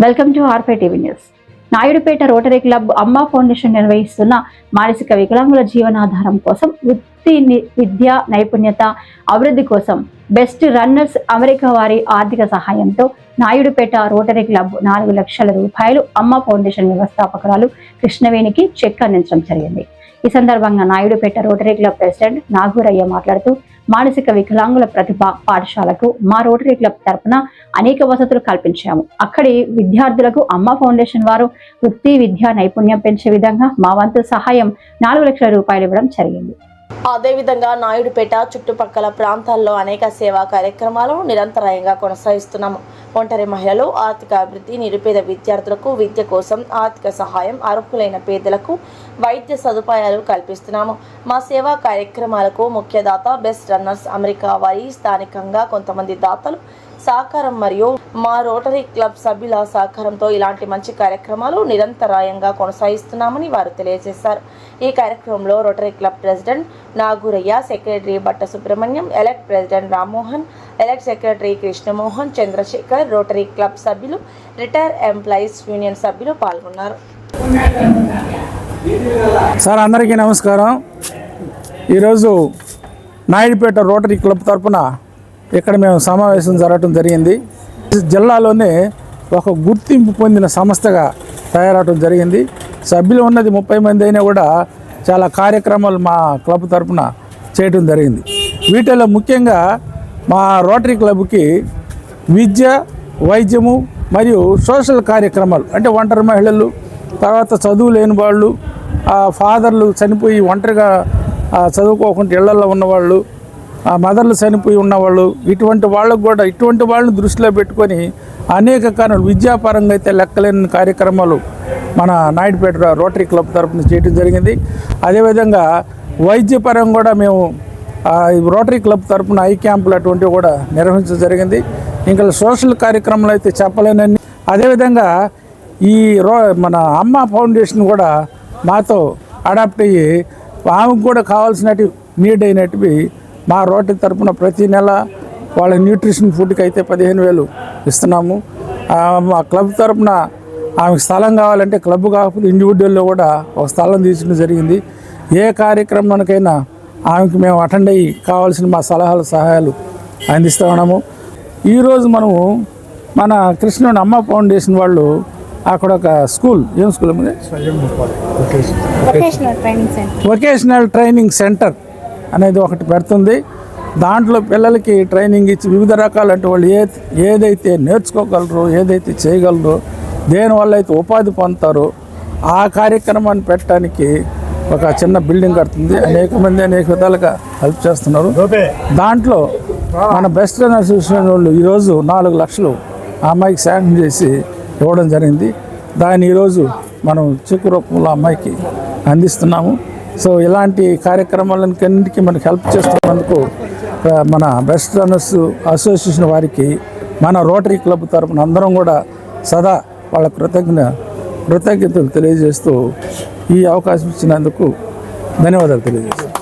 Welcome to ఆర్పై TV news. Naidupeta Rotary Club Amma Foundation నిర్వహిస్తున్న మానసిక వికలాంగుల జీవనాధారం కోసం వృత్తి విద్య నైపుణ్యత అభివృద్ధి కోసం బెస్ట్ రన్నర్స్ అమెరికా వారి ఆర్థిక సహాయంతో నాయుడుపేట రోటరీ క్లబ్ 4 లక్షల రూపాయలు అమ్మా ఫౌండేషన్ వ్యవస్థాపకురాలు కృష్ణవేణికి చెక్ అందించడం జరిగింది. ఈ సందర్భంగా నాయుడుపేట రోటరీ క్లబ్ ప్రెసిడెంట్ నాగూరయ్య మాట్లాడుతూ మానసిక వికలాంగుల ప్రతిభ పాఠశాలకు మా రోటరీ క్లబ్ తరపున అనేక వసతులు కల్పించాము. అక్కడి విద్యార్థులకు అమ్మ ఫౌండేషన్ వారు వృత్తి విద్యా నైపుణ్యం పెంచే విధంగా మా వంతు సహాయం 4 లక్షల రూపాయలు ఇవ్వడం జరిగింది. అదేవిధంగా నాయుడుపేట చుట్టుపక్కల ప్రాంతాల్లో అనేక సేవా కార్యక్రమాలు నిరంతరాయంగా కొనసాగిస్తున్నాము. ఒంటరి మహిళలు ఆర్థిక అభివృద్ధి, నిరుపేద విద్యార్థులకు విద్య కోసం ఆర్థిక సహాయం, అర్హులైన పేదలకు వైద్య సదుపాయాలు కల్పిస్తున్నాము. మా సేవా కార్యక్రమాలకు ముఖ్య దాత బెస్ట్ రన్నర్స్ అమెరికా వారి స్థానికంగా కొంతమంది దాతలు సహకారం మరియు మా రోటరీ క్లబ్ సభ్యుల సహకారంతో ఇలాంటి మంచి కార్యక్రమాలు నిరంతరాయంగా కొనసాగిస్తున్నామని వారు తెలియజేశారు. ఈ కార్యక్రమంలో rotary club president Nagurayya, secretary Batta Subrahmanyam, elect president Rammohan, elect secretary Krishnamohan, Chandrasekhar, rotary club సభ్యులు, రిటైర్ ఎంప్లాయీస్ యూనియన్ సభ్యులు పాల్గొన్నారు. సార్, అందరికీ నమస్కారం. ఈరోజు నాయుడుపేట రోటరీ క్లబ్ తరఫున ఇక్కడ మేము సమావేశం జరగడం జరిగింది. జిల్లాలోనే ఒక గుర్తింపు పొందిన సంస్థగా తయారవడం జరిగింది. సభ్యులు ఉన్నది 30 మంది అయినా కూడా చాలా కార్యక్రమాలు మా క్లబ్ తరఫున చేయడం జరిగింది. వీటిలో ముఖ్యంగా మా రోటరీ క్లబ్కి విద్య, వైద్యము మరియు సోషల్ కార్యక్రమాలు, అంటే ఒంటరి మహిళలు, తర్వాత చదువు లేని వాళ్ళు, ఫాదర్లు చనిపోయి ఒంటరిగా చదువుకోకుండా ఇళ్లలో ఉన్నవాళ్ళు, మదర్లు చనిపోయి ఉన్నవాళ్ళు, ఇటువంటి వాళ్ళకు కూడా ఇటువంటి వాళ్ళని దృష్టిలో పెట్టుకొని అనేక కారణాలు విద్యాపరంగా అయితే లెక్కలేని కార్యక్రమాలు మన నాయుడుపేట రోటరీ క్లబ్ తరఫున చేయడం జరిగింది. అదేవిధంగా వైద్యపరంగా కూడా మేము రోటరీ క్లబ్ తరఫున ఐ క్యాంపులు అటువంటివి కూడా నిర్వహించడం జరిగింది. ఇంకా సోషల్ కార్యక్రమాలు అయితే చెప్పలేనని. అదేవిధంగా ఈ మన అమ్మ ఫౌండేషన్ కూడా మాతో అడాప్ట్ అయ్యి ఆమెకు కూడా కావాల్సినవి నీడ్ అయినటివి మా రోటరీ తరఫున ప్రతి నెల వాళ్ళ న్యూట్రిషన్ ఫుడ్కి అయితే 15,000 ఇస్తున్నాము. మా క్లబ్ తరఫున ఆమెకు స్థలం కావాలంటే క్లబ్ కాకపోతే ఇండివిజువల్లో కూడా ఒక స్థలం తీసుకోవడం జరిగింది. ఏ కార్యక్రమానికైనా ఆమెకు మేము అటెండ్ అయ్యి కావాల్సిన మా సలహాలు సహాయాలు అందిస్తూ ఉన్నాము. ఈరోజు మనము మన కృష్ణవేణి అమ్మ ఫౌండేషన్ వాళ్ళు అక్కడ ఒక స్కూల్, ఏం స్కూల్ ఉంది, వొకేషనల్ ట్రైనింగ్ సెంటర్ అనేది ఒకటి పెడుతుంది. దాంట్లో పిల్లలకి ట్రైనింగ్ ఇచ్చి వివిధ రకాలంటే వాళ్ళు ఏదైతే నేర్చుకోగలరో, ఏదైతే చేయగలరో, దేనివల్ల అయితే ఉపాధి పొందుతారో ఆ కార్యక్రమాన్ని పెట్టడానికి ఒక చిన్న బిల్డింగ్ కడుతుంది. అనేక మంది అనేక విధాలుగా హెల్ప్ చేస్తున్నారు. దాంట్లో మన బెస్ట్ రన్నర్స్ అసోసియేషన్ వాళ్ళు ఈరోజు 4 లక్షలు ఆ అమ్మాయికి శాంక్షన్ చేసి ఇవ్వడం జరిగింది. దాన్ని ఈరోజు మనం చెక్కు రూపంలో అమ్మాయికి అందిస్తున్నాము. సో ఇలాంటి కార్యక్రమాలన్నింటికి మనకు హెల్ప్ చేస్తున్నందుకు మన బెస్ట్ రన్నర్స్ అసోసియేషన్ వారికి మన రోటరీ క్లబ్ తరఫున అందరం కూడా సదా వాళ్ళ కృతజ్ఞతలు తెలియజేస్తూ ఈ అవకాశం ఇచ్చినందుకు ధన్యవాదాలు తెలియజేస్తాం.